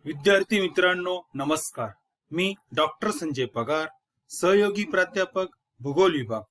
विद्यार्थी मित्रांनो नमस्कार. मी डॉक्टर संजय पगार, सहयोगी प्राध्यापक भूगोल विभाग.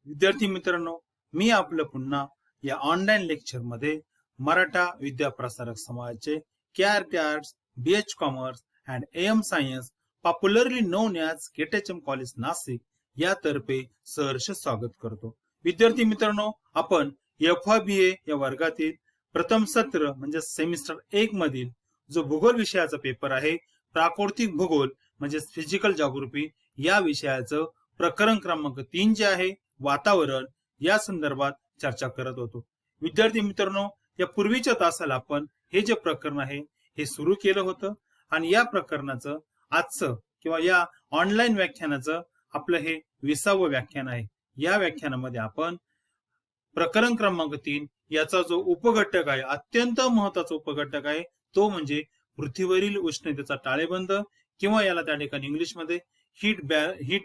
विद्यार्थी मित्रांनो, मी आपलं पुन्हा या ऑनलाईन लेक्चर मध्ये मराठा विद्याप्रसारक समाजाचे KRT arts, BH commerce and AM science, popularly known as KTHM college Nashik यातर्फे सहर्ष स्वागत करतो. विद्यार्थी मित्रांनो, आपण FYBA या वर्गातील प्रथम सत्र म्हणजे सेमिस्टर 1 मधील जो भूगोल विषयाचा पेपर आहे, प्राकृतिक भूगोल म्हणजे फिजिकल जॉग्राफी, या विषयाचं प्रकरण क्रमांक 3 जे आहे वातावरण, या संदर्भात चर्चा करत होतो. विद्यार्थी मित्रांनो, या पूर्वीच्या तासाला आपण हे जे प्रकरण आहे हे सुरू केलं होतं आणि या प्रकरणाचं आजचं किंवा या ऑनलाईन व्याख्यानाचं आपलं हे 20वे व्याख्यान आहे. या व्याख्यानामध्ये आपण प्रकरण क्रमांक 3 याचा जो उपघटक आहे, अत्यंत महत्वाचा उपघटक आहे, तो म्हणजे पृथ्वीवरील उष्णतेचा ताळेबंद किंवा याला त्या ठिकाणी इंग्लिशमध्ये हीट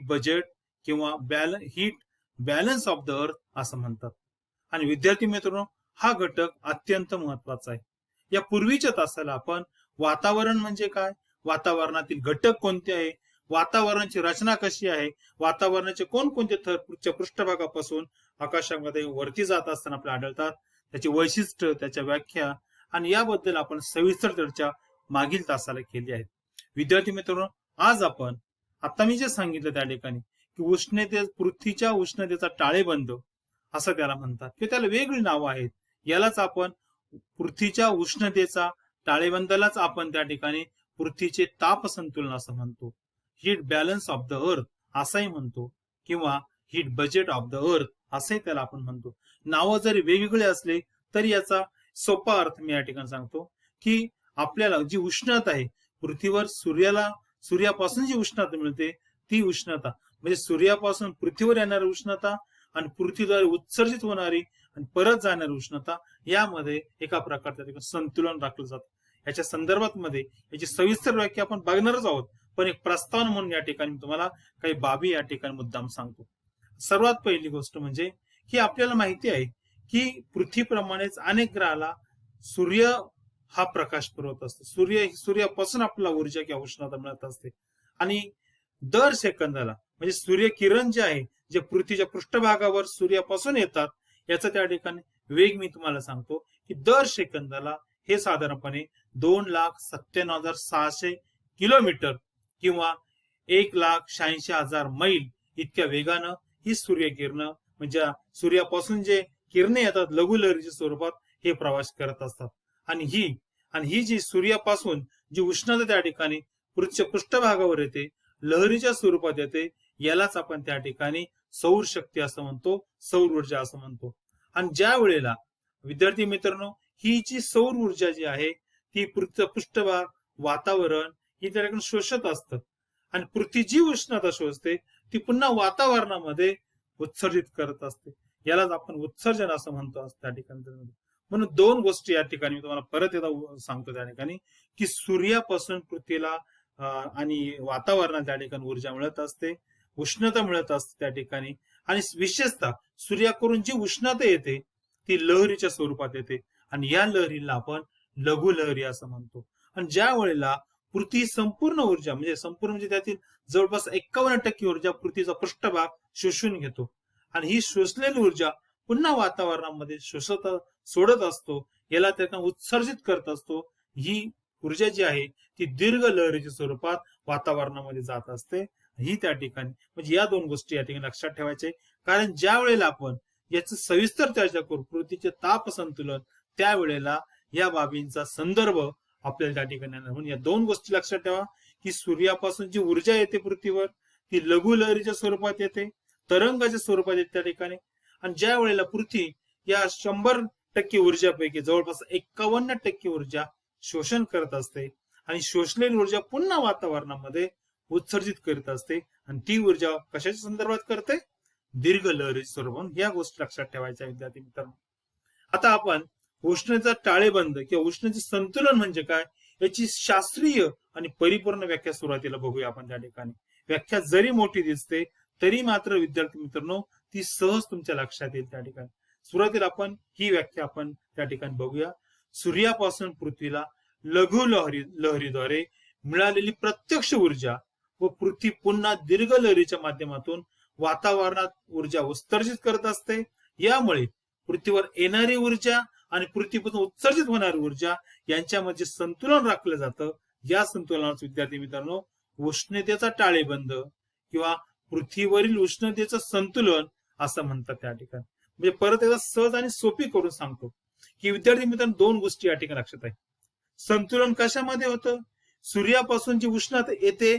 बजेट किंवा heat balance of the earth असं म्हणतात. आणि विद्यार्थी मित्रांनो, हा घटक अत्यंत महत्वाचा आहे. या पूर्वीच्या तासाला आपण वातावरण म्हणजे काय, वातावरणातील घटक कोणते आहे, वातावरणाची रचना कशी आहे, वातावरणाचे कोणकोणते थर पृष्ठभागापासून आकाशामध्ये वरती जात असताना आपल्याला आढळतात, त्याची वैशिष्ट्य, त्याच्या व्याख्या, आणि याबद्दल आपण सविस्तर चर्चा मागील तासाला केली आहे. विद्यार्थी मित्रांनो, आज आपण आता मी जे सांगितलं त्या ठिकाणी की पृथ्वीच्या उष्णतेचा ताळेबंद असं त्याला म्हणतात, की त्याला वेगळी नावं आहेत. यालाच आपण पृथ्वीच्या उष्णतेचा ताळेबंदालाच आपण त्या ठिकाणी पृथ्वीचे ताप संतुलन असं म्हणतो, heat balance of the earth असंही म्हणतो, किंवा heat budget of the earth असंही त्याला आपण म्हणतो. नावं जरी वेगवेगळे असले तरी याचा सोपा अर्थ मी या ठिकाणी सांगतो की आपल्याला जी उष्णता आहे पृथ्वीवर सूर्यापासून जी उष्णता मिळते, ती उष्णता म्हणजे सूर्यापासून पृथ्वीवर येणारी उष्णता आणि पृथ्वीद्वारे उत्सर्जित होणारी आणि परत जाणारी उष्णता, यामध्ये एका प्रकारचं संतुलन राखलं जातं. याच्या संदर्भात मध्ये याची सविस्तर व्याख्या आपण बघणारच आहोत, पण एक प्रस्तावना म्हणून या ठिकाणी मी तुम्हाला काही बाबी या ठिकाणी मुद्दाम सांगतो. सर्वात पहिली गोष्ट म्हणजे की आपल्याला माहिती आहे की पृथ्वीप्रमाणेच अनेक ग्रहाला सूर्य हा प्रकाश पुरवत असतो. सूर्यापासून आपल्याला ऊर्जा किंवा उष्णता मिळत असते. आणि दर सेकंदाला म्हणजे सूर्यकिरण जे आहे, जे पृथ्वीच्या पृष्ठभागावर सूर्यापासून येतात, याचा त्या ठिकाणी वेग मी तुम्हाला सांगतो की दर सेकंदाला हे साधारणपणे 2,97,600 किलोमीटर किंवा 1,86,000 मैल इतक्या वेगानं ही सूर्यकिरणं म्हणजे सूर्यापासून जे किरणे येतात लघुलहरीच्या स्वरूपात, हे प्रवास करत असतात. आणि ही जी सूर्यापासून जी उष्णता त्या ठिकाणी पृथ्वीच्या पृष्ठभागावर येते, लहरीच्या स्वरूपात येते, यालाच आपण त्या ठिकाणी सौर शक्ती असं म्हणतो, सौर ऊर्जा असं म्हणतो. आणि ज्या वेळेला विद्यार्थी मित्रांनो, ही जी सौर ऊर्जा जी आहे ती पृथ्वीचा पृष्ठभाग, वातावरण ही त्या ठिकाणी शोषत असतं आणि पृथ्वी जी उष्णता शोषते ती पुन्हा वातावरणामध्ये उत्सर्जित करत असते. यालाच आपण उत्सर्जन असं म्हणतो त्या ठिकाणी. म्हणून दोन गोष्टी या ठिकाणी मी तुम्हाला परत एकदा सांगतो त्या ठिकाणी की सूर्यापासून पृथ्वीला आणि वातावरणात त्या ठिकाणी ऊर्जा मिळत असते, उष्णता मिळत असते त्या ठिकाणी. आणि विशेषतः सूर्याकडून जी उष्णता येते ती लहरीच्या स्वरूपात येते आणि या लहरीला आपण लघुलहरी असं म्हणतो. आणि ज्या वेळेला पृथ्वी संपूर्ण ऊर्जा म्हणजे त्यातील जवळपास 51% ऊर्जा पृथ्वीचा पृष्ठभाग शोषून घेतो आणि ही शोषलेली ऊर्जा पुन्हा वातावरणामध्ये सोडत असतो, याला त्याला उत्सर्जित करत असतो. ही ऊर्जा जी आहे ती दीर्घ लहरीच्या स्वरूपात वातावरणामध्ये जात असते. ही त्या ठिकाणी म्हणजे या दोन गोष्टी या ठिकाणी लक्षात ठेवायचे, कारण ज्या वेळेला आपण याचं सविस्तर चर्चा करू पृथ्वीचे ताप संतुलन, त्यावेळेला या बाबींचा संदर्भ आपल्याला त्या ठिकाणी. म्हणून या दोन गोष्टी लक्षात ठेवा की सूर्यापासून जी ऊर्जा येते पृथ्वीवर ती लघुलहरीच्या स्वरूपात येते, तरंगाच्या स्वरूपात येते त्या ठिकाणी. आणि ज्या वेळेला पृथ्वी या 100% ऊर्जापैकी जवळपास 51% ऊर्जा शोषण करत असते आणि शोषलेली ऊर्जा पुन्हा वातावरणामध्ये उत्सर्जित करीत असते आणि ती ऊर्जा कशाच्या संदर्भात करते, दीर्घ लहरीच्या स्वरूपात. या गोष्टी लक्षात ठेवायच्या विद्यार्थी मित्रांनो. आता आपण उष्णतेचा ताळेबंद किंवा उष्णतेचे संतुलन म्हणजे काय याची शास्त्रीय आणि परिपूर्ण व्याख्या सुरुवातीला बघूया आपण त्या ठिकाणी. व्याख्या जरी मोठी दिसते तरी मात्र विद्यार्थी मित्रांनो ती सहज तुमच्या लक्षात येईल त्या ठिकाणी. सुरुवातीला आपण ही व्याख्या आपण त्या ठिकाणी बघूया. सूर्यापासून पृथ्वीला लघु लहरीद्वारे मिळालेली प्रत्यक्ष ऊर्जा व पृथ्वी पुन्हा दीर्घ लहरीच्या माध्यमातून वातावरणात ऊर्जा उत्सर्जित करत असते. यामुळे पृथ्वीवर येणारी ऊर्जा आणि पृथ्वीपासून उत्सर्जित होणारी ऊर्जा यांच्यामध्ये संतुलन राखलं जातं. या संतुलनाचं विद्यार्थी मित्रांनो उष्णतेचा टाळेबंद किंवा पृथ्वीवरील उष्णतेचं संतुलन असं म्हणतात त्या ठिकाणी. म्हणजे परत एकदा सहज आणि सोपी करून सांगतो की विद्यार्थी मित्रांनो दोन गोष्टी या ठिकाणी लक्षात आहे. संतुलन कशामध्ये होतं? सूर्यापासून जी उष्णता येते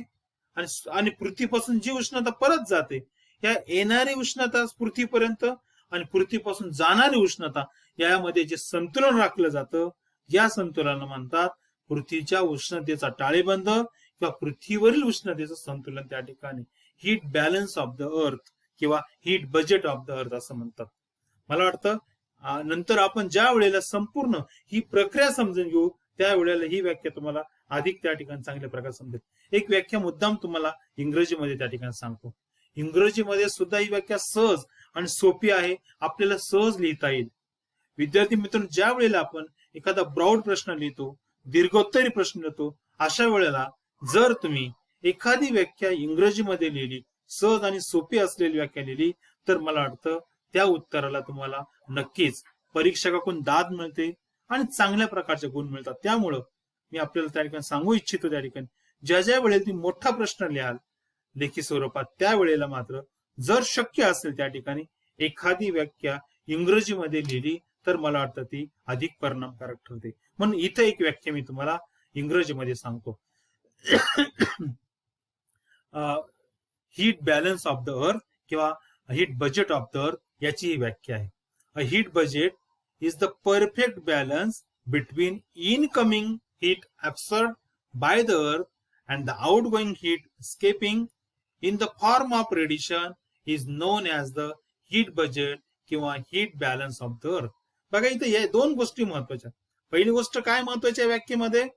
आणि पृथ्वीपासून जी उष्णता परत जाते, या येणारी उष्णता पृथ्वीपर्यंत आणि पृथ्वीपासून जाणारी उष्णता यामध्ये जे संतुलन राखलं जातं, या संतुलनाला म्हणतात पृथ्वीच्या उष्णतेचा टाळेबंद किंवा पृथ्वीवरील उष्णतेचं संतुलन. त्या ठिकाणी heat balance of the earth किंवा heat budget of the earth असं म्हणतात. मला वाटतं नंतर आपण ज्या वेळेला संपूर्ण ही प्रक्रिया समजून घेऊ त्यावेळेला ही व्याख्या तुम्हाला अधिक त्या ठिकाणी चांगल्या प्रकारे समजेल. एक व्याख्या मुद्दाम तुम्हाला इंग्रजीमध्ये त्या ठिकाणी सांगतो. इंग्रजीमध्ये सुद्धा ही व्याख्या सहज आणि सोपी आहे, आपल्याला सहज लिहिता येईल. विद्यार्थी मित्रांनो ज्या वेळेला आपण एखादा ब्रॉड प्रश्न लिहितो, दीर्घोत्तरी प्रश्न लिहितो, अशा वेळेला जर तुम्ही एखादी व्याख्या इंग्रजीमध्ये लिहिली, सहज आणि सोपी असलेली व्याख्या लिहिली, तर मला वाटतं त्या उत्तराला तुम्हाला नक्कीच परीक्षकाकडून दाद मिळते आणि चांगल्या प्रकारचे गुण मिळतात. त्यामुळं मी आपल्याला त्या ठिकाणी सांगू इच्छितो त्या ठिकाणी ज्या वेळेला तुम्ही मोठा प्रश्न लिहाल लेखी स्वरूपात त्यावेळेला मात्र जर शक्य असेल त्या ठिकाणी एखादी व्याख्या इंग्रजीमध्ये लिहिली तर मला वाटतं ती अधिक परिणामकारक ठरते. म्हणून इथे एक व्याख्या मी तुम्हाला इंग्रजीमध्ये सांगतो. Heat balance of the earth किंवा heat budget of the earth याची ही व्याख्या आहे. A heat budget is the perfect balance between incoming heat absorbed by the earth and the outgoing heat escaping in the form of radiation is known as the heat budget किंवा heat balance of the earth. बघा इथे या दोन गोष्टी महत्वाच्या. पहिली गोष्ट काय महत्वाची आहे व्याख्येमध्ये?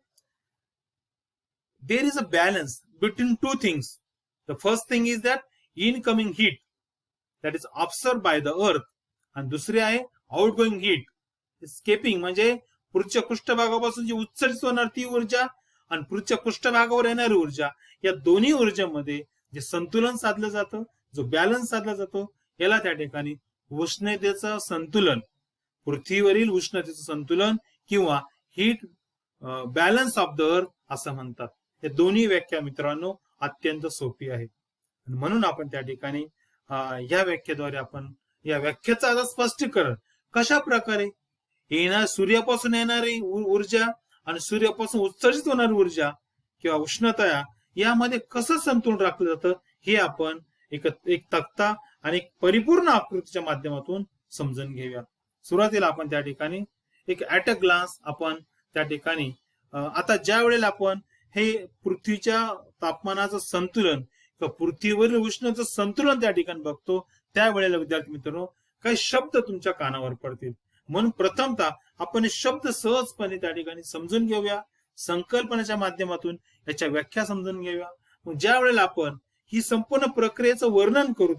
there is a balance between two things. The first thing is that incoming heat that is absorbed by the earth आणि दुसरी आहे outgoing heat escaping म्हणजे पृथ्वीच्या पृष्ठभागापासून जी उत्सर्जित होणार ती ऊर्जा आणि पृथ्वीच्या पृष्ठभागावर येणारी ऊर्जा, या दोन्ही ऊर्जेमध्ये जे संतुलन साधलं जातं, जो बॅलन्स साधला जातो, याला त्या ठिकाणी उष्णतेचं संतुलन, पृथ्वीवरील उष्णतेचं संतुलन किंवा heat balance of the earth असं म्हणतात. या दोन्ही व्याख्या मित्रांनो अत्यंत सोपी आहे. म्हणून आपण त्या ठिकाणी या व्याख्येद्वारे आपण या व्याख्येचं आता स्पष्टीकरण कशा प्रकारे सूर्यापासून येणारी ऊर्जा आणि सूर्यापासून उत्सर्जित होणारी ऊर्जा किंवा उष्णता यामध्ये कसं संतुलन राखलं जातं हे आपण एक तक्ता आणि एक परिपूर्ण आकृतीच्या माध्यमातून समजून घेऊया. सुरुवातीला आपण त्या ठिकाणी एक ऍट अ ग्लान्स आपण त्या ठिकाणी आता ज्या वेळेला आपण हे पृथ्वीच्या तापमानाचं संतुलन किंवा पृथ्वीवरील उष्णतेचं संतुलन त्या ठिकाणी बघतो त्यावेळेला विद्यार्थी मित्रांनो काही शब्द तुमच्या कानावर पडतील. म्हणून प्रथमतः आपण हे शब्द सहजपणे त्या ठिकाणी समजून घेऊया, संकल्पनेच्या माध्यमातून याच्या व्याख्या समजून घेऊया. मग ज्या वेळेला आपण ही संपूर्ण प्रक्रियेचं वर्णन करू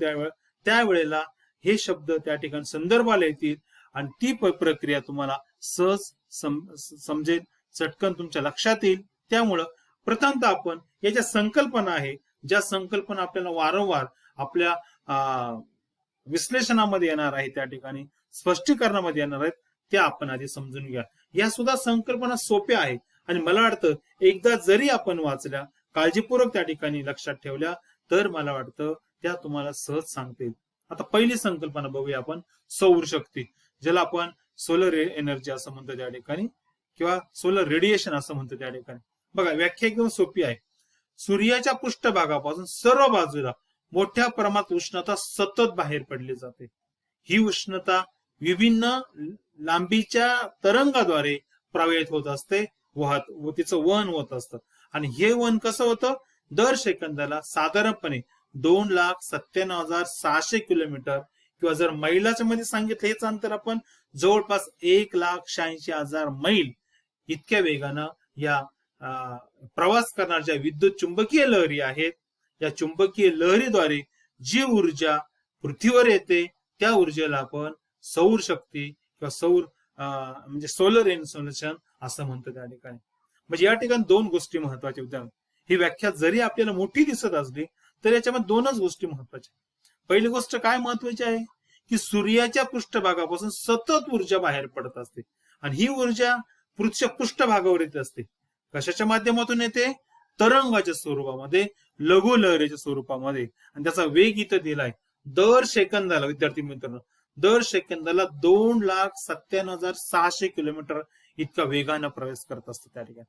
त्यावेळेला हे शब्द त्या ठिकाणी संदर्भाला येतील आणि ती प्रक्रिया तुम्हाला सहज समजेल, चटकन तुमच्या लक्षात येईल. त्यामुळं प्रथमतः आपण याच्या संकल्पना आहे, ज्या संकल्पना आपल्याला वारंवार आपल्या विश्लेषणामध्ये येणार आहे, त्या ठिकाणी स्पष्टीकरणामध्ये येणार आहेत, त्या आपण आधी समजून घ्या. या सुद्धा संकल्पना सोप्या आहेत आणि मला वाटतं एकदा जरी आपण वाचल्या, काळजीपूर्वक त्या ठिकाणी लक्षात ठेवल्या, तर मला वाटतं त्या तुम्हाला सहज सांगतील. आता पहिली संकल्पना बघूया आपण, सौर शक्ती, ज्याला आपण सोलर एनर्जी असं म्हणतो त्या ठिकाणी किंवा सोलर रेडिएशन असं म्हणतो त्या ठिकाणी. बघा व्याख्या एकदम सोपी आहे. सूर्याच्या पृष्ठभागापासून सर्व बाजूला मोठ्या प्रमाणात उष्णता सतत बाहेर पडली जाते. ही उष्णता विभिन्न लांबीच्या तरंगाद्वारे प्रवाहित होत असते, व तिचं वहन होत असतं. आणि हे वहन कसं होतं? दर सेकंदाला साधारणपणे 2,97,600 किलोमीटर किंवा जर मैलाच्या मध्ये सांगितलं हेच अंतर आपण जवळपास 1,86,000 मैल इतक्या वेगानं या प्रवास करणाऱ्या विद्युत चुंबकीय लहरी आहेत. या चुंबकीय लहरीद्वारे जी ऊर्जा पृथ्वीवर येते त्या ऊर्जेला आपण सौर शक्ती किंवा सौर म्हणजे सोलर इन्सोलेशन असं म्हणतो त्या ठिकाणी. म्हणजे या ठिकाणी दोन गोष्टी महत्वाच्या. ही व्याख्या जरी आपल्याला मोठी दिसत असली तर याच्यामध्ये दोनच गोष्टी महत्वाच्या. पहिली गोष्ट काय महत्वाची आहे की सूर्याच्या पृष्ठभागापासून सतत ऊर्जा बाहेर पडत असते आणि ही ऊर्जा पृथ्वीच्या पृष्ठभागावर येत असते. कशाच्या माध्यमातून येते? तरंगाच्या स्वरूपामध्ये, लघु लहरीच्या स्वरूपामध्ये. आणि त्याचा वेग इथं दिलाय दर सेकंदाला. विद्यार्थी मित्रांनो, दर सेकंदाला 2,97,600 किलोमीटर इतका वेगानं प्रवेश करत असतो त्या ठिकाणी.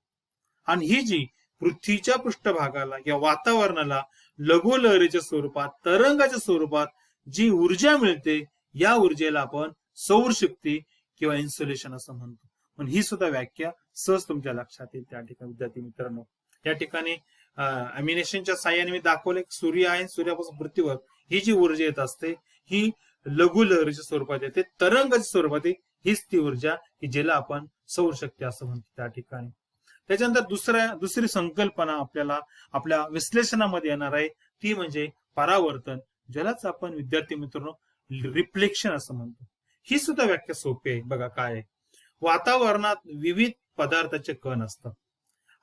आणि ही जी पृथ्वीच्या पृष्ठभागाला या वातावरणाला लघु लहरीच्या स्वरूपात, तरंगाच्या स्वरूपात जी ऊर्जा मिळते, या ऊर्जेला आपण सौर शक्ती किंवा इन्सुलेशन असं म्हणतो. पण ही सुद्धा व्याख्या सहज तुमच्या लक्षात येईल त्या ठिकाणी. विद्यार्थी मित्रांनो, या ठिकाणी अॅमिनेशनच्या साह्याने मी दाखवले सूर्य आहे, सूर्यापासून पृथ्वीवर ही जी ऊर्जा येत असते ही लघु लहरीच्या स्वरूपात येते, तरंगाच्या स्वरूपात येते. हीच ती ऊर्जा की ज्याला आपण सौर शक्ती असं म्हणतो त्या ठिकाणी. त्याच्यानंतर दुसरी संकल्पना आपल्याला आपल्या विश्लेषणामध्ये येणार आहे, ती म्हणजे परावर्तन, ज्यालाच आपण विद्यार्थी मित्रांनो रिफ्लेक्शन असं म्हणतो. ही सुद्धा व्याख्या सोपी आहे. बघा काय आहे, वातावरणात विविध पदार्थाचे कण असतात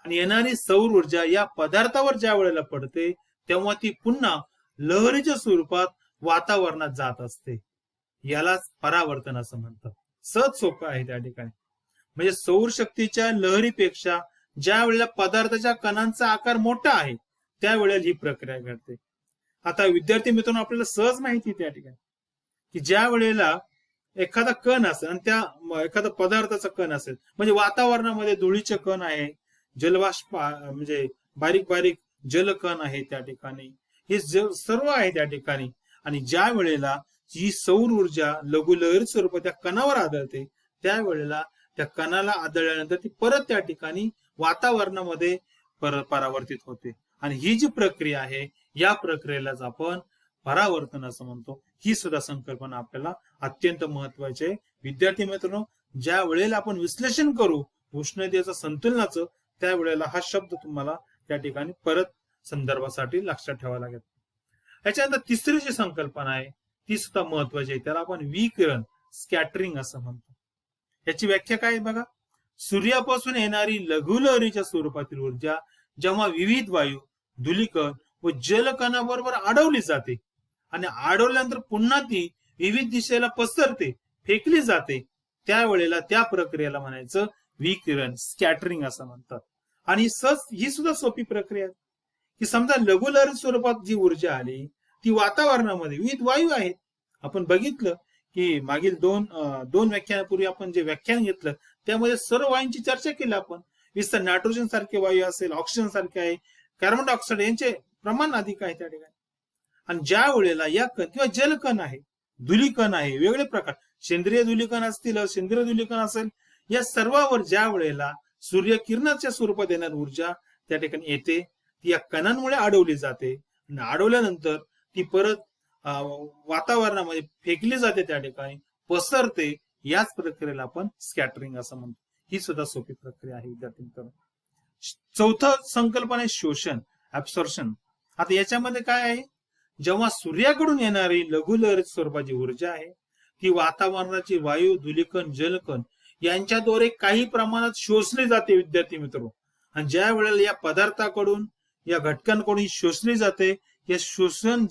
आणि येणारी सौर ऊर्जा या पदार्थावर ज्या वेळेला पडते तेव्हा ती पुन्हा लहरीच्या स्वरूपात वातावरणात जात असते. यालाच परावर्तन असं म्हणतात. सहज सोपं आहे त्या ठिकाणी. म्हणजे सौर शक्तीच्या लहरीपेक्षा ज्या वेळेला पदार्थाच्या कणांचा आकार मोठा आहे त्यावेळेला ही प्रक्रिया घडते. आता विद्यार्थी मित्रांनो, आपल्याला सहज माहिती त्या ठिकाणी की ज्या वेळेला एखादा कण असेल आणि त्या एखादा पदार्थाचा कण असेल, म्हणजे वातावरणामध्ये धुळीचे कण आहे, जलवाष्प म्हणजे बारीक बारीक जलकण आहे त्या ठिकाणी, हे सर्व आहे त्या ठिकाणी. आणि ज्या वेळेला जी सौर ऊर्जा लघु लहरी स्वरूपात त्या कणावर आढळते त्यावेळेला त्या कणाला आढळल्यानंतर ती परत त्या ठिकाणी वातावरणामध्ये परावर्तित होते. आणि ही जी प्रक्रिया आहे या प्रक्रियेलाच आपण परावर्तन असं म्हणतो. ही सुद्धा संकल्पना आपल्याला अत्यंत महत्वाची आहे. विद्यार्थी मित्रांनो, ज्या वेळेला आपण विश्लेषण करू उष्णतेचं संतुलनाचं त्यावेळेला हा शब्द तुम्हाला त्या ठिकाणी परत संदर्भासाठी लक्षात ठेवावा लागेल. याच्यानंतर तिसरी जी संकल्पना आहे ती सुद्धा महत्वाची आहे, त्याला आपण विकिरण स्कॅटरिंग असं म्हणतो. याची व्याख्या काय आहे बघा, सूर्यापासून येणारी लघुलहरीच्या स्वरूपातील ऊर्जा जेव्हा विविध वायू, धूलिकण व जलकणाबरोबर अडवली जाते आणि अडवल्यानंतर पुन्हा ती विविध दिशेला पसरते, फेकली जाते, त्यावेळेला त्या प्रक्रियेला म्हणायचं विकिरण स्कॅटरिंग असं म्हणतात. आणि ही सुद्धा सोपी प्रक्रिया आहे की समजा लघुलहरी स्वरूपात जी ऊर्जा आली ती वातावरणामध्ये विविध वायू आहेत. आपण बघितलं की मागील दोन व्याख्यानापूर्वी आपण जे व्याख्यान घेतलं त्यामध्ये सर्व वायूंची चर्चा केली आपण. विस्तार नायट्रोजन सारखे वायू असेल, ऑक्सिजन सारखे आहे, कार्बन डायऑक्साईड यांचे प्रमाण अधिक आहे त्या ठिकाणी. आणि ज्या वेळेला या कण किंवा जलकण आहे, धुलीकण आहे, वेगळे प्रकार, सेंद्रिय धुलीकण असतील, सेंद्रिय धुलीकण असेल, या सर्वावर ज्या वेळेला सूर्यकिरणाच्या स्वरूपात येणारी ऊर्जा त्या ठिकाणी येते ती या कणांमुळे अडवली जाते आणि अडवल्यानंतर ती परत वातावरणामध्ये फेकली जाते, त्या ठिकाणी पसरते. याच प्रक्रियेला आपण स्कॅटरिंग असं म्हणतो. ही सुद्धा सोपी प्रक्रिया आहे विद्यार्थी मित्रांनो. चौथं संकल्पना आहे शोषण, ऍब्सॉर्प्शन. आता याच्यामध्ये काय आहे, जेव्हा सूर्याकडून येणारी लघुलहरी स्वरूपाची ऊर्जा आहे ती वातावरणाची वायू, धुलीकण, जलकण यांच्याद्वारे काही प्रमाणात शोषली जाते विद्यार्थी मित्रांनो. आणि ज्या वेळेला या पदार्थाकडून, या घटकांकडून शोषली जाते, या शोषण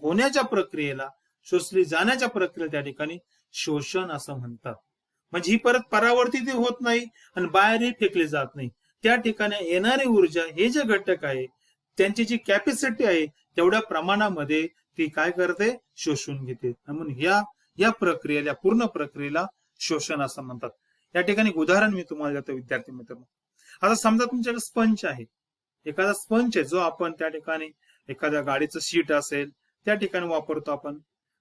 होण्याच्या प्रक्रियेला, शोषली जाण्याच्या प्रक्रियेला त्या ठिकाणी शोषण असं म्हणतात. म्हणजे ही परत परावर्तित होत नाही आणि बाहेरही फेकली जात नाही. त्या ठिकाणी येणारी ऊर्जा, हे जे घटक आहे त्यांची जी कॅपॅसिटी आहे तेवढ्या प्रमाणामध्ये ती काय करते, शोषून घेते. म्हणून या प्रक्रियेला, पूर्ण प्रक्रियेला शोषण असं म्हणतात. या ठिकाणी उदाहरण मी तुम्हाला देतो विद्यार्थी मित्रांनो. आता समजा तुमच्याकडे स्पंज आहे, एखादा स्पंज आहे जो आपण त्या ठिकाणी एखाद्या गाडीचं शीट असेल त्या ठिकाणी वापरतो आपण.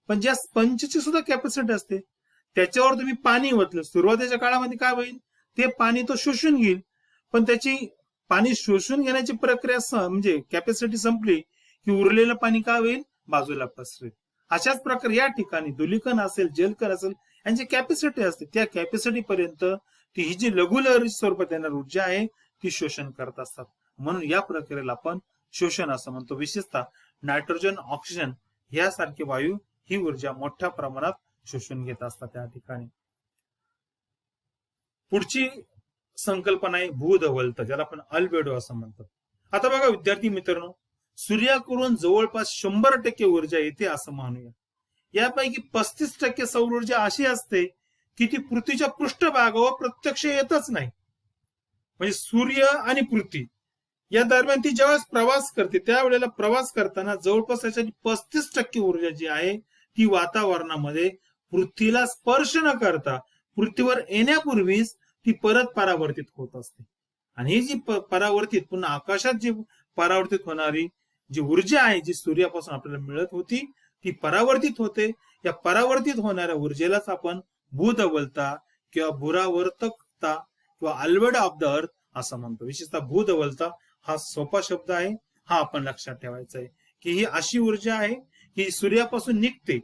पण ज्या स्पंजची सुद्धा कॅपॅसिटी असते त्याच्यावर तुम्ही पाणी ओतलं, सुरुवातीच्या काळामध्ये काय होईल, ते पाणी तो शोषून घेईल, पण त्याची पाणी शोषून घेण्याची प्रक्रिया म्हणजे कॅपॅसिटी संपली की उरलेलं पाणी काय होईल, बाजूला पसरेल. अशाच प्रकारे या ठिकाणी धुलीकण असेल, जलकण असेल, यांची कॅपॅसिटी असते. त्या कॅपॅसिटी पर्यंत ती ही जी लघुलहरी स्वरूपात येणार ऊर्जा आहे ती शोषण करत असतात. म्हणून या प्रक्रियेला आपण शोषण असं म्हणतो. विशेषतः नायट्रोजन, ऑक्सिजन यासारखे वायू ही ऊर्जा मोठ्या प्रमाणात शोषून घेत असतात त्या ठिकाणी. पुढची संकल्पना आहे भूधवलता, ज्याला आपण अल्बेडो असं म्हणतात. आता बघा विद्यार्थी मित्रांनो, सूर्याकडून जवळपास 100% ऊर्जा येते असं मानूया. यापैकी 35% सौर ऊर्जा अशी असते की ती पृथ्वीच्या पृष्ठभागावर प्रत्यक्ष येतच नाही. म्हणजे सूर्य आणि पृथ्वी या दरम्यान ती ज्यावेळेस प्रवास करते त्यावेळेला प्रवास करताना जवळपास त्याच्याची 35% ऊर्जा जी आहे ती वातावरणामध्ये पृथ्वीला स्पर्श न करता पृथ्वीवर येण्यापूर्वीच ती परत परावर्तित होत असते. आणि ही जी परावर्तित पुन्हा आकाशात जी परावर्तित होणारी जी ऊर्जा आहे जी सूर्यापासून आपल्याला मिळत होती ती परावर्तित होते. या परावर्तित होणाऱ्या ऊर्जेलाच आपण भूधवलता किंवा भूरावर्तकता किंवा अल्बेडो ऑफ द अर्थ असं म्हणतो. विशेषतः भूधवलता हा सोपा शब्द आहे, हा आपण लक्षात ठेवायचा आहे की ही अशी ऊर्जा आहे की सूर्यापासून निघते,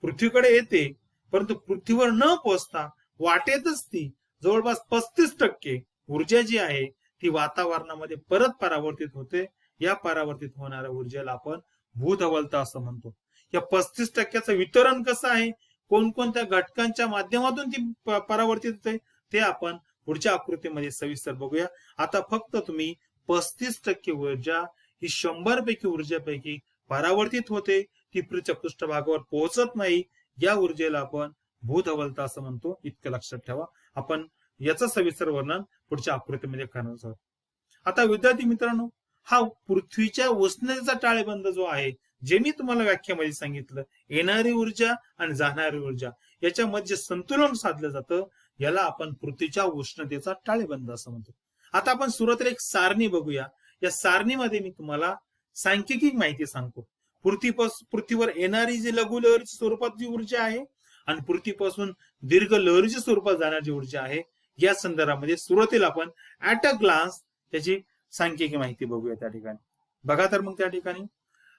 पृथ्वीकडे येते, परंतु पृथ्वीवर न पोहोचता वाटेतच ती जवळपास 35% ऊर्जा जी आहे ती वातावरणामध्ये परत परावर्तित होते. या परावर्तित होणाऱ्या ऊर्जेला आपण भूधवलता असं म्हणतो. या 35%चं वितरण कसं आहे, कोणकोणत्या घटकांच्या माध्यमातून ती परावर्तित होते ते आपण पुढच्या आकृतीमध्ये सविस्तर बघूया. आता फक्त तुम्ही 35% ऊर्जा ही 100 पैकी ऊर्जेपैकी परावर्तित होते, ती पृथ्वीच्या पृष्ठभागावर पोहोचत नाही. या ऊर्जेला आपण भूधवलता असं म्हणतो, इतकं लक्षात ठेवा. आपण याचं सविस्तर वर्णन पुढच्या आकृतीमध्ये करणार आहोत. आता विद्यार्थी मित्रांनो, हा पृथ्वीच्या उष्णतेचा टाळेबंद जो आहे, जे मी तुम्हाला व्याख्यामध्ये सांगितलं, येणारी ऊर्जा आणि जाणारी ऊर्जा याच्यामध्ये संतुलन साधलं जातं, याला आपण पृथ्वीच्या उष्णतेचा टाळेबंद असं म्हणतो. आता आपण सुरुवातीला एक सारणी बघूया. या सारणीमध्ये मी तुम्हाला सांख्यिकी माहिती सांगतो. पृथ्वीवर येणारी जी लघु लहरीच्या स्वरूपात जी ऊर्जा आहे आणि पृथ्वीपासून दीर्घ लहरीच्या स्वरूपात जाणारी ऊर्जा आहे, या संदर्भामध्ये सुरुवातीला आपण ऍट अ ग्लान्स त्याची सांख्यिकी माहिती बघूया त्या ठिकाणी. बघा तर मग त्या ठिकाणी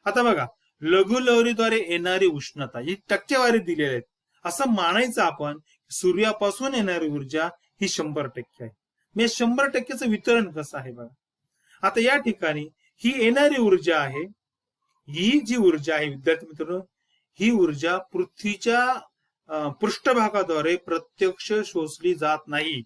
आता बघा, लघु लहरीद्वारे येणारी उष्णता ही टक्केवारी दिलेली आहे. असं मानायचं आपण सूर्यापासून येणारी ऊर्जा ही 100% आहे. म्हणजे 100%चं वितरण कसं आहे बघा. आता या ठिकाणी ही येणारी ऊर्जा आहे, ही जी ऊर्जा आहे विद्यार्थी मित्रांनो, ही ऊर्जा पृथ्वीच्या पृष्ठभागाद्वारे प्रत्यक्ष शोषली जात नाही.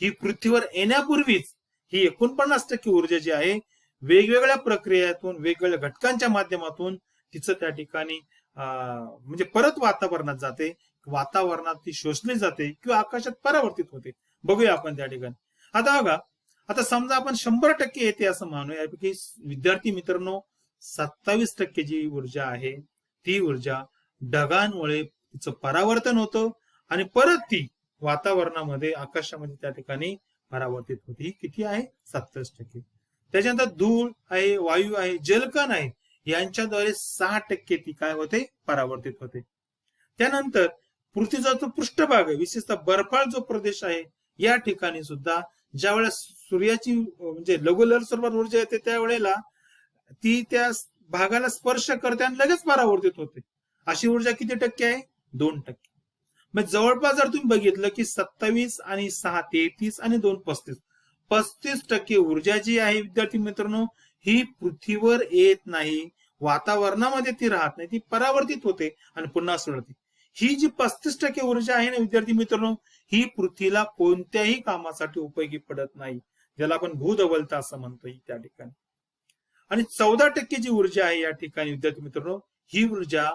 ही पृथ्वीवर येण्यापूर्वीच ही 49% ऊर्जा जी आहे वेगवेगळ्या प्रक्रियेतून वेगवेगळ्या घटकांच्या माध्यमातून तिचं त्या ठिकाणी म्हणजे परत वातावरणात जाते, वातावरणात ती शोषली जाते किंवा आकाशात परावर्तित होते. बघूया आपण त्या ठिकाणी. आता बघा, आता समजा आपण 100% येते असं मानूया, यापैकी विद्यार्थी मित्रांनो 27% जी ऊर्जा आहे ती ऊर्जा ढगांमुळे तिचं परावर्तन होतं आणि परत ती वातावरणामध्ये आकाशामध्ये त्या ठिकाणी परावर्तित होते. ही किती आहे? 27%. त्याच्यानंतर धूळ आहे, वायू आहे, जलकण आहे, यांच्याद्वारे 6% ती काय होते? परावर्तित होते. त्यानंतर पृथ्वीचा जो पृष्ठभाग आहे, विशेषतः बर्फाळ जो प्रदेश आहे, या ठिकाणी सुद्धा ज्या वेळेस सूर्याची म्हणजे लघु लहर स्वरूपात ऊर्जा येते त्यावेळेला ती त्या भागाला स्पर्श करते आणि लगेच परावर्तित होते. अशी ऊर्जा किती टक्के आहे? 2%. मग जवळपास जर तुम्ही बघितलं की 27 आणि 6 33 आणि 2 35% ऊर्जा जी आहे विद्यार्थी मित्रांनो, ही पृथ्वीवर येत नाही, वातावरणामध्ये ती राहत नाही, ती परावर्तित होते आणि पुन्हा सोडते. ही जी 35% ऊर्जा आहे ना विद्यार्थी मित्रांनो, ही पृथ्वीला कोणत्याही कामासाठी उपयोगी पडत नाही, ज्याला आपण भूधवलता असं म्हणतो त्या ठिकाणी. आणि 14% जी ऊर्जा आहे या ठिकाणी विद्यार्थी मित्रांनो, ही ऊर्जा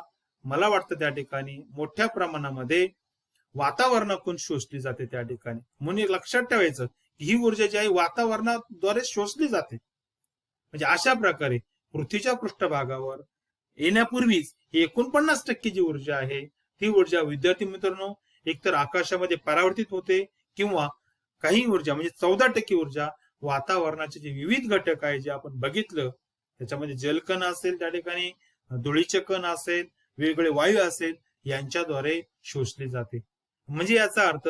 मला वाटतं त्या ठिकाणी मोठ्या प्रमाणामध्ये वातावरणातून शोषली जाते त्या ठिकाणी. म्हणून लक्षात ठेवायचं ही ऊर्जा जी आहे वातावरणाद्वारे शोषली जाते. म्हणजे अशा प्रकारे पृथ्वीच्या पृष्ठभागावर येण्यापूर्वीच 49% जी ऊर्जा आहे ती ऊर्जा विद्यार्थी मित्रांनो एकतर आकाशामध्ये परावर्तित होते किंवा काही ऊर्जा म्हणजे 14% ऊर्जा वातावरणाचे जे विविध घटक आहे जे आपण बघितलं, त्याच्यामध्ये जलकण असेल, त्या ठिकाणी धुळीचे कण असेल, वेगवेगळे वायू असेल, यांच्याद्वारे शोषली जाते. म्हणजे याचा अर्थ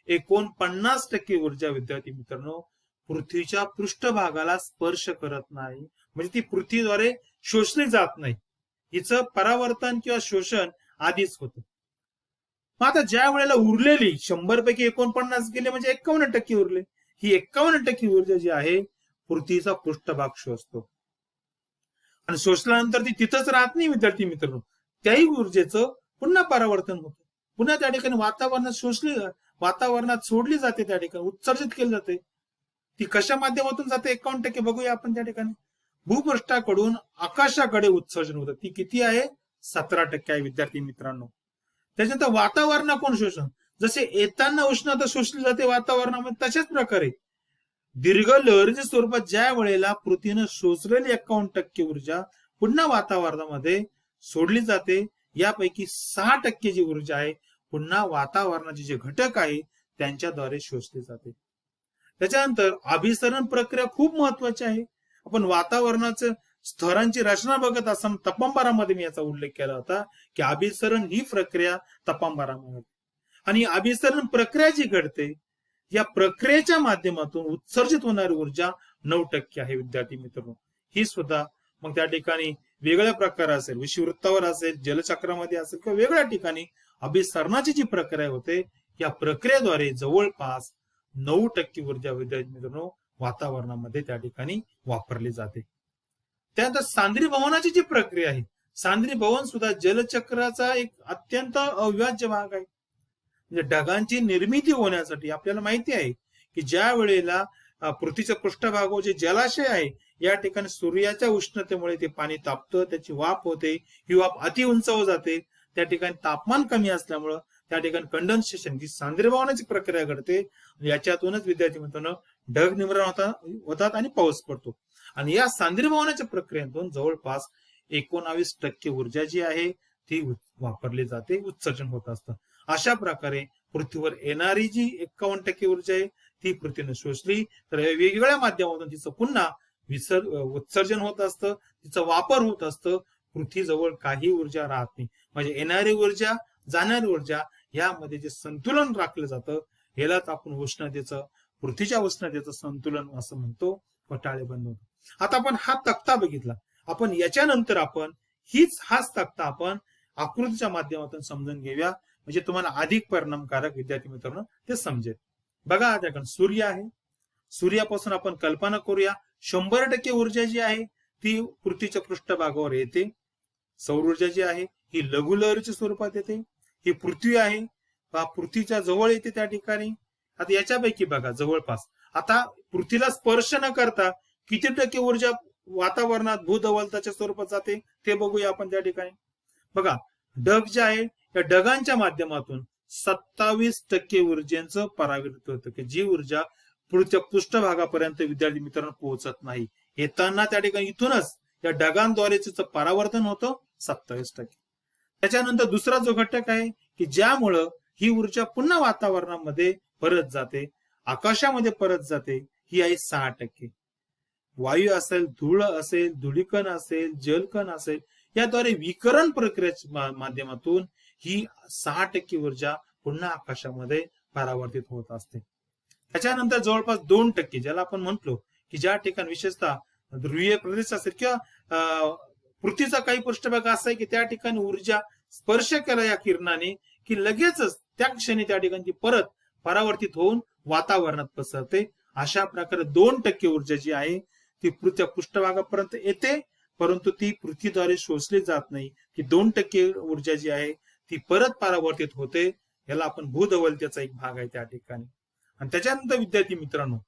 49% ऊर्जा विद्यार्थी मित्रांनो पृथ्वीच्या पृष्ठभागाला स्पर्श करत नाही, म्हणजे ती पृथ्वीद्वारे शोषली जात नाही. हिचं परावर्तन किंवा शोषण आधीच होतं. मग आता ज्या वेळेला उरलेली 100 पैकी 49 गेले म्हणजे 51% उरले. ही 51% ऊर्जा जी आहे पृथ्वीचा पृष्ठभाग शोषतो आणि शोषल्यानंतर ती तिथंच राहत नाही विद्यार्थी मित्रांनो, त्याही ऊर्जेचं पुन्हा परावर्तन होतं, पुन्हा त्या ठिकाणी वातावरणात सोडली जाते, त्या ठिकाणी उत्सर्जित केली जाते. ती कशा माध्यमातून जाते 51% बघूया आपण त्या ठिकाणी. भूपृष्ठाकडून आकाशाकडे उत्सर्जन होतं. ती किती आहे? 17% आहे विद्यार्थी मित्रांनो. त्याच्यानंतर वातावरणाकडून शोषण, जसे येताना उष्णता शोषली जाते वातावरणामध्ये, तशाच प्रकारे दीर्घ लहरीच्या स्वरूपात ज्या वेळेला पृथ्वीनं शोषलेली 51% ऊर्जा पुन्हा वातावरणामध्ये सोडली जाते. यापैकी 6% जी ऊर्जा आहे पुन्हा वातावरणाचे जे घटक आहे त्यांच्याद्वारे शोषली जाते. त्याच्यानंतर अभिसरण प्रक्रिया खूप महत्वाची आहे. आपण वातावरणाचं स्तरांची रचना बघत असताना तापमानामध्ये मी याचा उल्लेख केला होता की अभिसरण ही प्रक्रिया तापमानामध्ये, आणि अभिसरण प्रक्रिया जी घडते या प्रक्रियेच्या माध्यमातून उत्सर्जित होणारी ऊर्जा 9% आहे विद्यार्थी मित्रांनो. ही सुद्धा मग त्या ठिकाणी वेगळ्या प्रकार असेल, विषुववृत्तावर असेल, जलचक्रामध्ये असेल किंवा वेगळ्या ठिकाणी अभिसरणाची जी प्रक्रिया होते या प्रक्रियेद्वारे जवळपास 9% ऊर्जा विद्यार्थी मित्रांनो वातावरणामध्ये त्या ठिकाणी वापरली जाते. त्यानंतर सांद्री भवनाची जी प्रक्रिया आहे, सांद्री भवन सुद्धा जलचक्राचा एक अत्यंत अविभाज्य भाग आहे. म्हणजे ढगांची निर्मिती होण्यासाठी आपल्याला माहिती आहे की ज्या वेळेला पृथ्वीच्या पृष्ठभागावर जे जलाशय आहे या ठिकाणी सूर्याच्या उष्णतेमुळे ते पाणी तापतं, त्याची वाफ होते, ही वाफ अति उंचावर जाते, त्या ठिकाणी तापमान कमी असल्यामुळं त्या ठिकाणी कंडेन्सेशन जी सांद्रीभवनाची प्रक्रिया घडते. याच्यातूनच विद्यार्थी मित्रांनो ढग निर्माण होतात आणि पाऊस पडतो. आणि या सांद्रीभवनाच्या प्रक्रियेतून जवळपास 19% ऊर्जा जी आहे ती वापरली जाते, उत्सर्जन होत असतं. अशा प्रकारे पृथ्वीवर येणारी जी 51% ऊर्जा आहे ती पृथ्वीने शोषली तर वेगवेगळ्या माध्यमातून तिचं पुन्हा उत्सर्जन होत असतं, तिचा वापर होत असतं. पृथ्वीजवळ काही ऊर्जा राहत नाही. म्हणजे येणारी ऊर्जा, जाणारी ऊर्जा यामध्ये जे संतुलन राखलं जातं यालाच आपण उष्णतेचं, पृथ्वीच्या उष्णतेचं संतुलन असं म्हणतो, ताळेबंद होतो. आता आपण हा तक्ता बघितला. आपण याच्यानंतर आपण हाच तक्ता आपण आकृतीच्या माध्यमातून समजून घेऊया, म्हणजे तुम्हाला अधिक परिणामकारक विद्यार्थी मित्रांनो ते समजेल. बघा आता सूर्य आहे, सूर्यापासून आपण कल्पना करूया 100% ऊर्जा जी आहे ती पृथ्वीच्या पृष्ठभागावर येते. सौर ऊर्जा जी आहे ही लघुलहरीच्या स्वरूपात येते. ही पृथ्वी आहे, पृथ्वीच्या जवळ येते त्या ठिकाणी. आता याच्यापैकी बघा जवळपास आता पृथ्वीला स्पर्श न करता किती टक्के ऊर्जा वातावरणात भूधवलताच्या स्वरूपात जाते ते बघूया आपण त्या ठिकाणी. बघा ढग जे आहे या ढगांच्या माध्यमातून 27% ऊर्जेचं परावर्तित होतं की जी ऊर्जा पृथ्वीच्या पृष्ठभागापर्यंत विद्यार्थी मित्रांनो पोहोचत नाही. येताना त्या ठिकाणी इथूनच या ढगांद्वारे तिचं परावर्तन होतं 27%. त्याच्यानंतर दुसरा जो घटक आहे की ज्यामुळं ही ऊर्जा पुन्हा वातावरणामध्ये परत जाते, आकाशामध्ये परत जाते, ही आहे 6%. वायू असेल, धूळ असेल, धुळीकण असेल, जलकण असेल याद्वारे विकिरण प्रक्रियेच्या माध्यमातून ही 6% ऊर्जा पुन्हा आकाशामध्ये परावर्तित होत असते. त्याच्यानंतर जवळपास 2% ज्याला आपण म्हटलो की ज्या ठिकाणी विशेषतः ध्रुवीय प्रदेश असेल किंवा पृथ्वीचा काही पृष्ठभाग असा आहे की त्या ठिकाणी ऊर्जा स्पर्श केला या किरणाने की लगेचच त्या क्षणी त्या ठिकाणी ती परत परावर्तित होऊन वातावरणात पसरते. अशा प्रकारे 2% ऊर्जा जी आहे ती पृथ्वी पृष्ठभागापर्यंत येते, परंतु ती पृथ्वीद्वारे शोषली जात नाही. ती 2% ऊर्जा जी आहे ती परत परावर्तित होते. याला आपण भूधवलतेचा एक भाग आहे त्या ठिकाणी. आणि त्याच्यानंतर विद्यार्थी मित्रांनो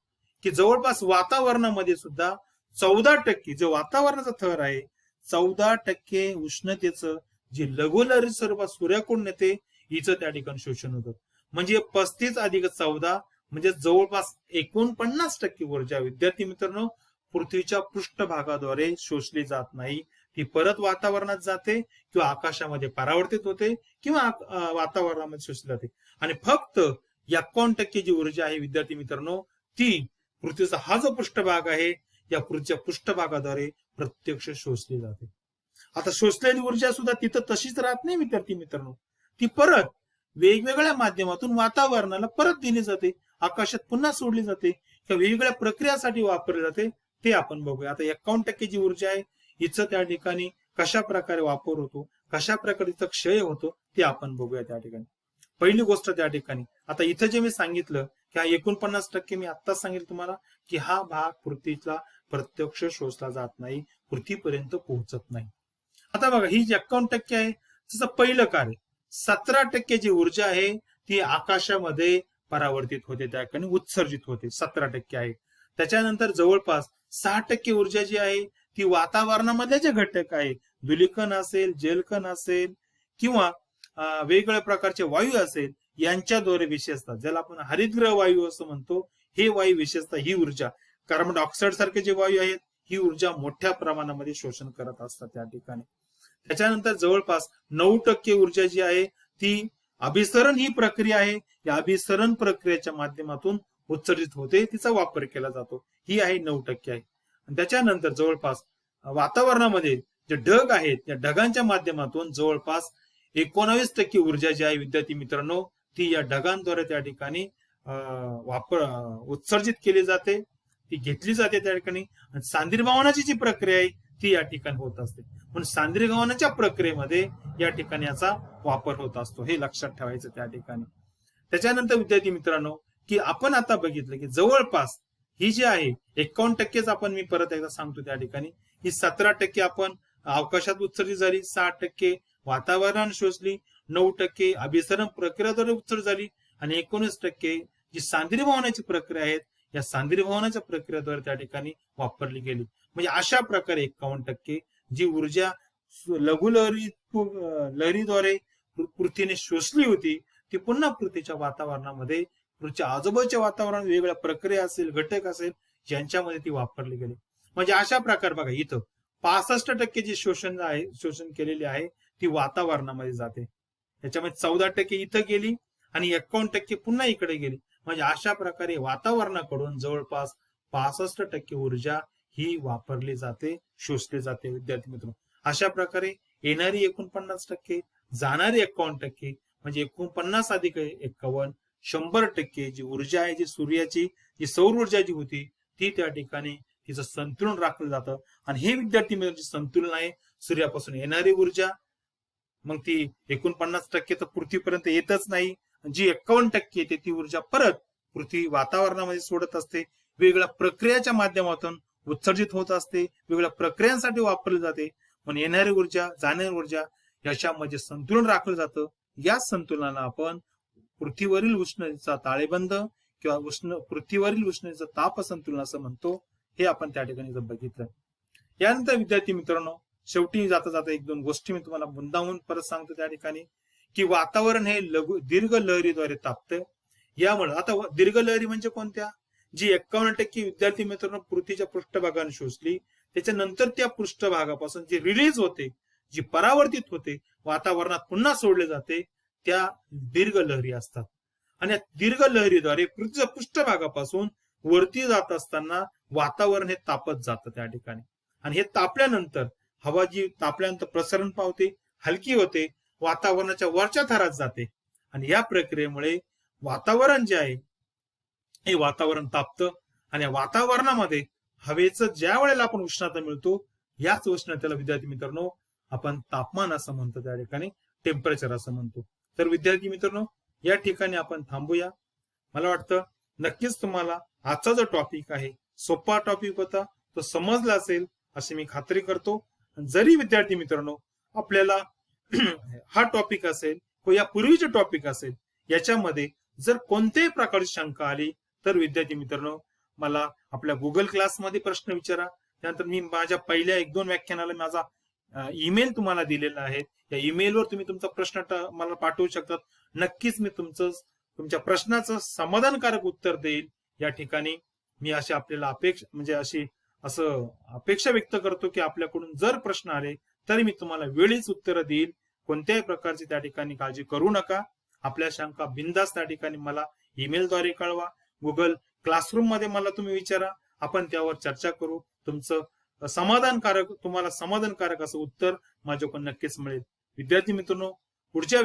की जवळपास वातावरणामध्ये सुद्धा 14% जो वातावरणाचा थर आहे 14% उष्णतेचं जे लघुलहरी स्वरूपात सूर्याकडून येते हिचं त्या ठिकाणी शोषण होतं. म्हणजे 35 अधिक 14 म्हणजे जवळपास 49% ऊर्जा विद्यार्थी मित्रांनो पृथ्वीच्या पृष्ठभागाद्वारे शोषली जात नाही. ती परत वातावरणात जाते किंवा आकाशामध्ये परावर्तित होते किंवा वातावरणामध्ये शोषली जाते. आणि फक्त 51% जी ऊर्जा आहे विद्यार्थी मित्रांनो ती पृथ्वीचा हा जो पृष्ठभाग आहे या पृथ्वीच्या पृष्ठभागाद्वारे प्रत्यक्ष शोषली जाते. आता शोषलेली ऊर्जा सुद्धा तिथं तशीच राहत नाही विद्यार्थी मित्रांनो, ती परत वेगवेगळ्या माध्यमातून वातावरणाला परत दिली जाते, आकाशात पुन्हा सोडली जाते किंवा वेगवेगळ्या प्रक्रियासाठी वापरली जाते. ते आपण बघूया. आता 51% जी ऊर्जा आहे हिचं त्या ठिकाणी कशा प्रकारे वापर होतो, कशा प्रकारे तिचा क्षय होतो ते आपण बघूया त्या ठिकाणी. पहिली गोष्ट त्या ठिकाणी आता इथं जे मी सांगितलं की हा 49% मी आत्ताच सांगितलं तुम्हाला की हा भाग पृथ्वीला प्रत्यक्ष शोषला जात नाही, पृथ्वीपर्यंत पोहोचत नाही. आता बघा ही जी 51% आहे तिचं पहिलं कार्य 17% जी ऊर्जा आहे ती आकाशामध्ये परावर्तित होते, त्या ठिकाणी उत्सर्जित होते, 17% आहे. त्याच्यानंतर जवळपास 6% ऊर्जा जी आहे ती वातावरणामधले जे घटक आहे, धुलीकण असेल, जलकण असेल किंवा वेगवेगळ्या प्रकारचे वायू असेल, यांच्याद्वारे विशेषतः ज्याला आपण हरितगृह वायू असं म्हणतो, हे वायू विशेषतः ही ऊर्जा कार्बन डायऑक्साईड सारखे जे वायू आहेत, ही ऊर्जा मोठ्या प्रमाणामध्ये शोषण करत असतात त्या ठिकाणी. त्याच्यानंतर जवळपास 9% ऊर्जा जी आहे ती अभिसरण ही प्रक्रिया आहे, या अभिसरण प्रक्रियेच्या माध्यमातून उत्सर्जित होते, तिचा वापर केला जातो, ही आहे 9% आहे. आणि त्याच्यानंतर जवळपास वातावरणामध्ये जे ढग आहेत, त्या ढगांच्या माध्यमातून जवळपास 19% ऊर्जा जी आहे विद्यार्थी मित्रांनो, ती या ढगांद्वारे त्या ठिकाणी उत्सर्जित केली जाते, ती घेतली जाते त्या ठिकाणी. आणि सांद्रीभवनाची जी प्रक्रिया आहे ती या ठिकाणी होत असते, पण सांद्रीभवनाच्या प्रक्रियेमध्ये या ठिकाणी याचा वापर होत असतो, हे लक्षात ठेवायचं त्या ठिकाणी. त्याच्यानंतर विद्यार्थी मित्रांनो, की आपण आता बघितलं की जवळपास ही जी आहे 51%च आपण, मी परत एकदा सांगतो त्या ठिकाणी, ही 17% आपण अवकाशात उत्सर्जित झाली, 6% वातावरण शोषली, 9% अभिसरण प्रक्रियेद्वारे उत्सर्जित झाली आणि 19% जी सांद्रीभवनाची प्रक्रिया आहे, या सांद्रीभवनाच्या प्रक्रियेद्वारे त्या ठिकाणी वापरली गेली. म्हणजे अशा प्रकारे 51% जी ऊर्जा लहरीद्वारे पृथ्वीने शोषली होती, ती पुन्हा पृथ्वीच्या वातावरणामध्ये, पृथ्वीच्या आजूबाजूच्या वातावरणात वेगवेगळ्या प्रक्रिया असेल, घटक असेल, यांच्यामध्ये ती वापरली गेली. म्हणजे अशा प्रकारे बघा, इथं 65% जी शोषण केलेली आहे ती वातावरणामध्ये जाते, त्याच्यामध्ये 14% इथं गेली आणि 51% पुन्हा इकडे गेली. म्हणजे अशा प्रकारे वातावरणाकडून जवळपास 65% ऊर्जा ही वापरली जाते, शोषली जाते विद्यार्थी मित्रांनो. अशा प्रकारे येणारी 49%, जाणारी 51%, म्हणजे 49 अधिक 51, 100% जी ऊर्जा आहे, जी सूर्याची जी सौर ऊर्जा जी होती, ती त्या ठिकाणी तिचं संतुलन राखलं जातं. आणि हे विद्यार्थी मित्रांनो संतुलन आहे, सूर्यापासून येणारी ऊर्जा, मग ती 49% तर पृथ्वीपर्यंत येतच नाही, जी 51% येते ती ऊर्जा परत पृथ्वी वातावरणामध्ये सोडत असते, वेगवेगळ्या प्रक्रियेच्या माध्यमातून उत्सर्जित होत असते, वेगवेगळ्या प्रक्रियांसाठी वापरली जाते. पण येणारी ऊर्जा, जाणारी ऊर्जा याच्यामध्ये संतुलन राखलं जातं. या संतुलनाला आपण पृथ्वीवरील उष्णतेचा ताळेबंद किंवा पृथ्वीवरील उष्णतेचं ताप संतुलन असं म्हणतो, हे आपण त्या ठिकाणी बघितलं. यानंतर विद्यार्थी मित्रांनो, शेवटी जाता जाता 1-2 गोष्टी मी तुम्हाला मुद्दामून परत सांगतो त्या ठिकाणी, की वातावरण हे दीर्घ लहरीद्वारे तापतं. यामुळे आता दीर्घ लहरी म्हणजे कोणत्या, जी 51% विद्यार्थी मित्रांनो पृथ्वीच्या पृष्ठभागाने शोषली, त्याच्यानंतर त्या पृष्ठभागापासून जी रिलीज होते, जी परावर्तित होते, वातावरणात पुन्हा सोडले जाते, त्या दीर्घ लहरी असतात. आणि या दीर्घ लहरीद्वारे पृथ्वीच्या पृष्ठभागापासून वरती जात असताना वातावरण हे तापत जातं त्या ठिकाणी. आणि हे तापल्यानंतर हवा जी तापल्यानंतर प्रसरण पावते, हलकी होते, वातावरणाच्या वरच्या थरात जाते. आणि या प्रक्रियेमुळे वातावरण जे आहे हे वातावरण तापतं. आणि या वातावरणामध्ये हवेचं ज्या वेळेला आपण उष्णता मिळतो, याच उष्णतेला विद्यार्थी मित्रांनो आपण तापमान असं म्हणतो, त्या ठिकाणी टेम्परेचर असं म्हणतो. तर विद्यार्थी मित्रांनो, या ठिकाणी आपण थांबूया. मला वाटतं नक्कीच तुम्हाला आजचा जो टॉपिक आहे, सोपा टॉपिक होता, तो समजला असेल अशी मी खात्री करतो. जरी विद्यार्थी मित्रांनो आपल्याला हा टॉपिक असेल किंवा या पूर्वीचे टॉपिक असेल, याच्यामध्ये जर कोणत्याही प्रकारची शंका आली तर विद्यार्थी मित्रांनो मला आपल्या गुगल क्लासमध्ये प्रश्न विचारा. त्यानंतर मी माझ्या पहिल्या 1-2 व्याख्यानाला माझा ईमेल तुम्हाला दिलेला आहे, या ईमेलवर तुम्ही तुमचा प्रश्न मला पाठवू शकतात. नक्कीच मी तुमच्या प्रश्नाचं समाधानकारक उत्तर देईल. या ठिकाणी मी अशी आपल्याला अपेक्षा व्यक्त करतो की आपल्याकडून जर प्रश्न आले तरी मी तुम्हाला वेळीच उत्तर देईल. कोणत्याही प्रकारची त्या ठिकाणी काळजी करू नका. आपल्या शंका बिनधास्त त्या ठिकाणी मला ईमेलद्वारे कळवा, गुगल क्लासरूम मध्ये मला तुम्ही विचारा, आपण त्यावर चर्चा करू. तुम्हाला समाधानकारक असं उत्तर माझ्याकडून नक्कीच मिळेल. विद्यार्थी मित्रांनो, पुढच्या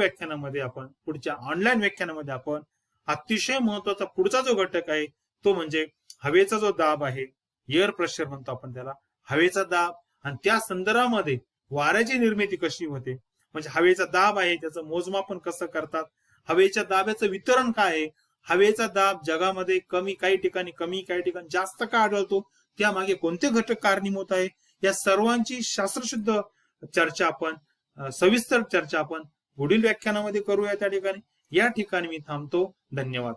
ऑनलाईन व्याख्यानामध्ये आपण अतिशय महत्वाचा पुढचा जो घटक आहे तो म्हणजे हवेचा जो दाब आहे, एअर प्रेशर म्हणतो आपण त्याला, हवेचा दाब, आणि त्या संदर्भामध्ये वाऱ्याची निर्मिती कशी होते, म्हणजे हवेचा दाब आहे त्याचं मोजमापन कसं करतात, हवेच्या दाबाचं वितरण काय आहे, हवेचा दाब जगामध्ये काही ठिकाणी कमी, काही ठिकाणी जास्त का आढळतो, त्यामागे कोणते घटक कारणीभूत आहे, या सर्वांची शास्त्रशुद्ध चर्चा सविस्तर चर्चा आपण पुढील व्याख्यानामध्ये करूया. त्या ठिकाणी मी थांबतो. धन्यवाद.